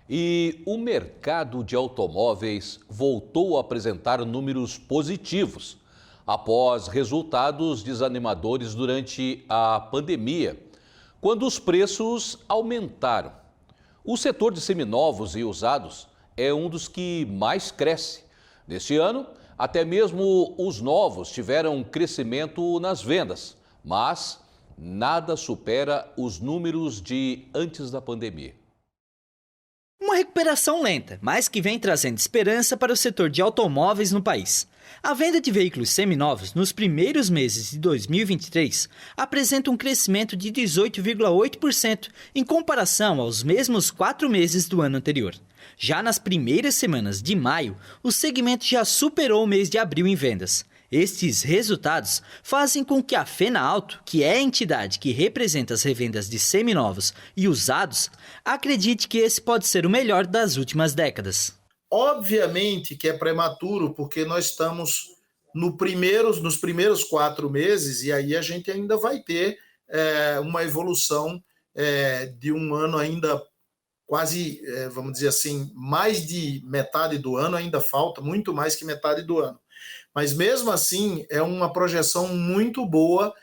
E o mercado de automóveis voltou a apresentar números positivos após resultados desanimadores durante a pandemia, quando os preços aumentaram. O setor de seminovos e usados é um dos que mais cresce. Neste ano, até mesmo os novos tiveram um crescimento nas vendas, mas nada supera os números de antes da pandemia. Uma recuperação lenta, mas que vem trazendo esperança para o setor de automóveis no país. A venda de veículos seminovos nos primeiros meses de 2023 apresenta um crescimento de 18,8% em comparação aos mesmos 4 meses do ano anterior. Já nas primeiras semanas de maio, o segmento já superou o mês de abril em vendas. Estes resultados fazem com que a Fenalto, que é a entidade que representa as revendas de seminovos e usados, acredite que esse pode ser o melhor das últimas décadas. Obviamente que é prematuro, porque nós estamos nos primeiros 4 meses e aí a gente ainda vai ter uma evolução de um ano ainda quase, vamos dizer assim, mais de metade do ano, ainda falta muito mais que metade do ano. Mas mesmo assim é uma projeção muito boa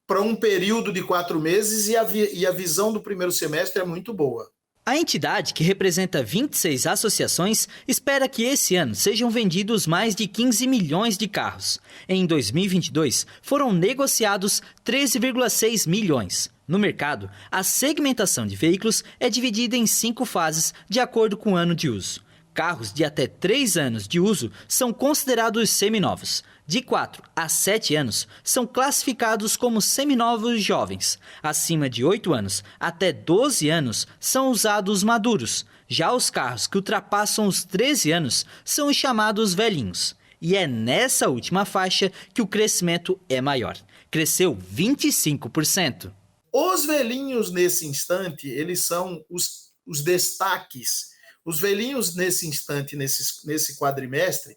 para um período de 4 meses e a visão do primeiro semestre é muito boa. A entidade, que representa 26 associações, espera que esse ano sejam vendidos mais de 15 milhões de carros. Em 2022, foram negociados 13,6 milhões. No mercado, a segmentação de veículos é dividida em 5 fases, de acordo com o ano de uso. Carros de até 3 anos de uso são considerados seminovos. De 4 a 7 anos são classificados como seminovos jovens. Acima de 8 anos até 12 anos são usados maduros. Já os carros que ultrapassam os 13 anos são os chamados velhinhos. E é nessa última faixa que o crescimento é maior. Cresceu 25%. Os velhinhos, nesse instante, eles são os destaques. Os velhinhos, nesse instante, nesse quadrimestre,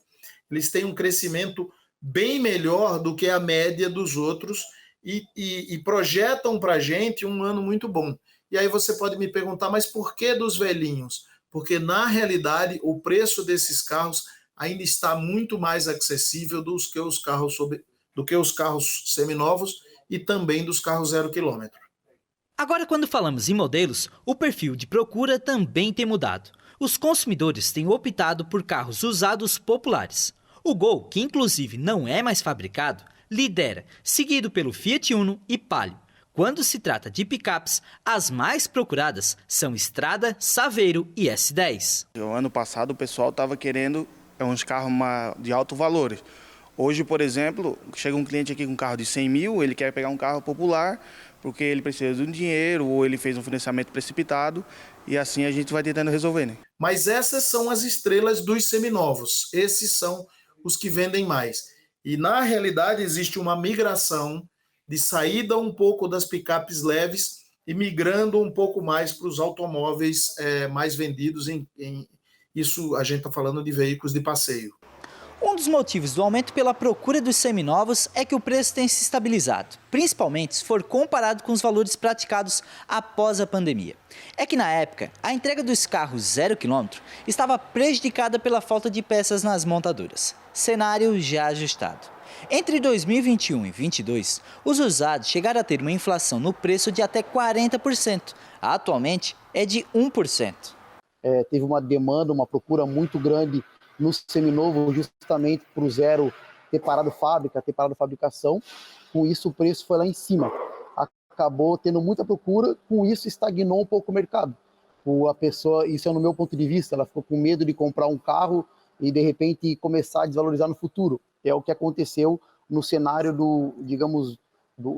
eles têm um crescimento bem melhor do que a média dos outros e projetam para a gente um ano muito bom. E aí você pode me perguntar, mas por que dos velhinhos? Porque, na realidade, o preço desses carros ainda está muito mais acessível do que os carros seminovos e também dos carros 0 quilômetro. Agora, quando falamos em modelos, o perfil de procura também tem mudado. Os consumidores têm optado por carros usados populares. O Gol, que inclusive não é mais fabricado, lidera, seguido pelo Fiat Uno e Palio. Quando se trata de picapes, as mais procuradas são Strada, Saveiro e S10. No ano passado o pessoal estava querendo uns carros de alto valor. Hoje, por exemplo, chega um cliente aqui com um carro de 100 mil, ele quer pegar um carro popular porque ele precisa de um dinheiro ou ele fez um financiamento precipitado e assim a gente vai tentando resolver, né? Mas essas são as estrelas dos seminovos. Esses são os que vendem mais. E, na realidade, existe uma migração de saída um pouco das picapes leves e migrando um pouco mais para os automóveis mais vendidos. Isso a gente está falando de veículos de passeio. Um dos motivos do aumento pela procura dos seminovos é que o preço tem se estabilizado, principalmente se for comparado com os valores praticados após a pandemia. É que na época, a entrega dos carros 0 km estava prejudicada pela falta de peças nas montadoras. Cenário já ajustado. Entre 2021 e 2022, os usados chegaram a ter uma inflação no preço de até 40%. Atualmente, é de 1%. Teve uma demanda, uma procura muito grande no seminovo, justamente para o zero ter parado fábrica, ter parado fabricação. Com isso, o preço foi lá em cima. Acabou tendo muita procura, com isso estagnou um pouco o mercado. A pessoa, isso é no meu ponto de vista, ela ficou com medo de comprar um carro e, de repente, começar a desvalorizar no futuro. É o que aconteceu no cenário do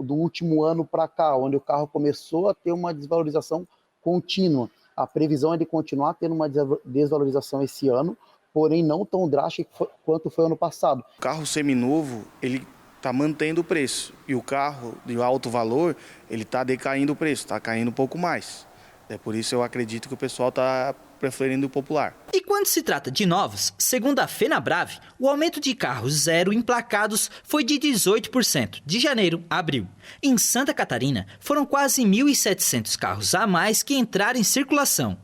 último ano para cá, onde o carro começou a ter uma desvalorização contínua. A previsão é de continuar tendo uma desvalorização esse ano, porém não tão drástica quanto foi ano passado. O carro seminovo, ele está mantendo o preço, e o carro de alto valor, ele está decaindo o preço, está caindo um pouco mais. É por isso eu acredito que o pessoal está preferindo o popular. E quando se trata de novos, segundo a Fenabrave, o aumento de carros zero emplacados foi de 18%, de janeiro a abril. Em Santa Catarina, foram quase 1.700 carros a mais que entraram em circulação.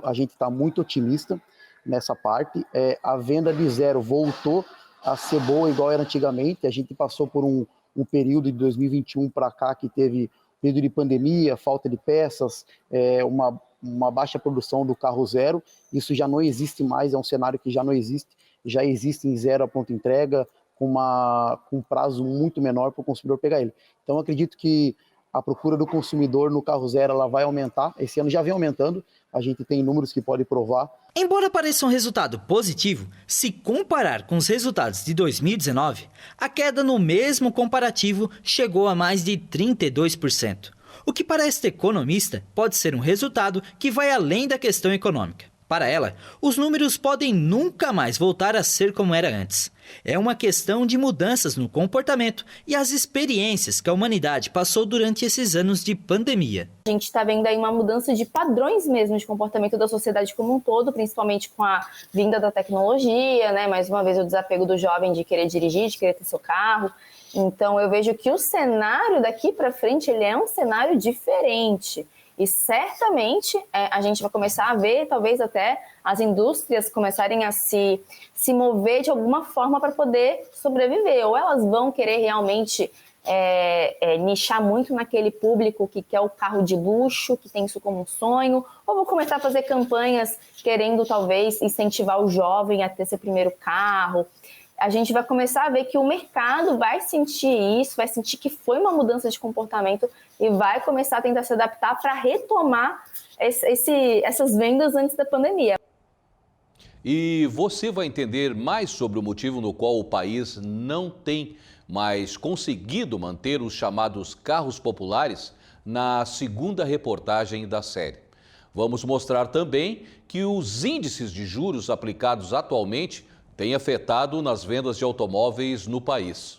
a gente está muito otimista nessa parte. A venda de zero voltou a ser boa igual era antigamente. A gente passou por um período de 2021 para cá que teve período de pandemia, falta de peças, uma baixa produção do carro zero. Isso já não existe mais, é um cenário que já não existe. Já existe em zero a pronta entrega, com um prazo muito menor para o consumidor pegar ele. Então, acredito que a procura do consumidor no carro zero ela vai aumentar. Esse ano já vem aumentando, a gente tem números que podem provar. Embora pareça um resultado positivo, se comparar com os resultados de 2019, a queda no mesmo comparativo chegou a mais de 32%. O que para esta economista pode ser um resultado que vai além da questão econômica. Para ela, os números podem nunca mais voltar a ser como era antes. É uma questão de mudanças no comportamento e as experiências que a humanidade passou durante esses anos de pandemia. A gente está vendo aí uma mudança de padrões mesmo de comportamento da sociedade como um todo, principalmente com a vinda da tecnologia, né? Mais uma vez o desapego do jovem de querer dirigir, de querer ter seu carro. Então eu vejo que o cenário daqui para frente ele é um cenário diferente. E certamente a gente vai começar a ver, talvez até as indústrias começarem a se mover de alguma forma para poder sobreviver. Ou elas vão querer realmente nichar muito naquele público que quer o carro de luxo, que tem isso como um sonho, ou vão começar a fazer campanhas querendo talvez incentivar o jovem a ter seu primeiro carro. A gente vai começar a ver que o mercado vai sentir isso, vai sentir que foi uma mudança de comportamento e vai começar a tentar se adaptar para retomar essas vendas antes da pandemia. E você vai entender mais sobre o motivo no qual o país não tem mais conseguido manter os chamados carros populares na segunda reportagem da série. Vamos mostrar também que os índices de juros aplicados atualmente tem afetado nas vendas de automóveis no país.